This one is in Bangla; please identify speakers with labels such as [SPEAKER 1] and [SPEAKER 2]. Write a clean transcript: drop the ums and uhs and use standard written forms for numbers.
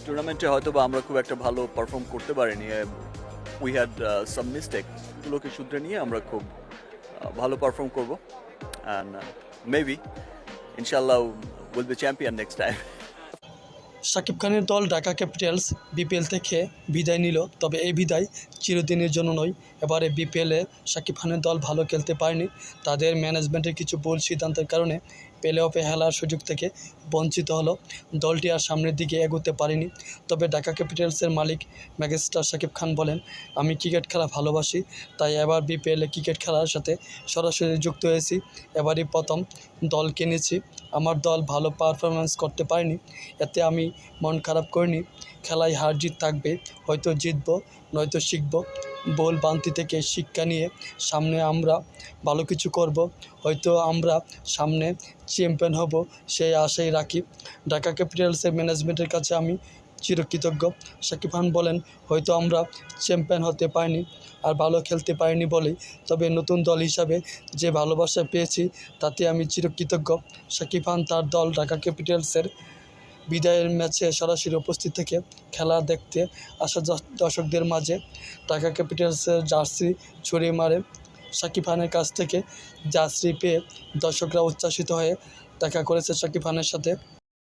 [SPEAKER 1] টুর্নামেন্টে হয়তোবা আমরা খুব একটা ভালো পারফর্ম করতে পারিনি। উই হ্যাড সাম মিস্টেক, গুলোকে শুধরে নিয়ে আমরা খুব ভালো পারফর্ম করব অ্যান্ড মেবি ইনশাল্লাহ will be champion next time.
[SPEAKER 2] Shakib খানের দল ঢাকা ক্যাপিটালস বিপিএল থেকে বিদায় নিল, তবে এই বিদায় চিরদিনের জন্য নয়। এবারে বিপিএলে শাকিব খানের দল ভালো খেলতে পারেনি। তাদের ম্যানেজমেন্টের কিছু ভুল সিদ্ধান্তের কারণে প্লে অফে খেলার সুযোগ থেকে বঞ্চিত হলো। দলটি আর সামনের দিকে এগোতে পারেনি। তবে ঢাকা ক্যাপিটালসের মালিক মেগাস্টার শাকিব খান বলেন, আমি ক্রিকেট খেলা ভালোবাসি, তাই এবার বিপিএলে ক্রিকেট খেলার সাথে সরাসরি যুক্ত হয়েছি। এবারই প্রথম দল কিনেছি। আমার দল ভালো পারফরমেন্স করতে পারেনি, এতে আমি মন খারাপ করিনি। খেলায় হার জিত থাকবে, হয়তো জিতবো নয়তো শিখব। ভুল ভ্রান্তি থেকে শিক্ষা নিয়ে সামনে আমরা ভালো কিছু করব, হয়তো আমরা সামনে চ্যাম্পিয়ন হব, সেই আশাই রাখি। ঢাকা ক্যাপিটালসের ম্যানেজমেন্টের কাছে আমি চিরকৃতজ্ঞ। শাকিব খান বলেন, হয়তো আমরা চ্যাম্পিয়ন হতে পারিনি আর ভালো খেলতে পারিনি বলেই, তবে নতুন দল হিসাবে যে ভালোবাসা পেয়েছি তাতে আমি চিরকৃতজ্ঞ। শাকিব খান তার দল ঢাকা ক্যাপিটালসের বিদায়ের ম্যাচে সরাসরি উপস্থিত থেকে খেলা দেখতে আসা দর্শকদের মাঝে ঢাকা ক্যাপিটালসের জার্সি ছড়িয়ে মারে। শাকিব খানের কাছ থেকে জার্সি পেয়ে দর্শকরা উচ্ছ্বাসিত হয়ে দেখা করেছে শাকিব খানের সাথে।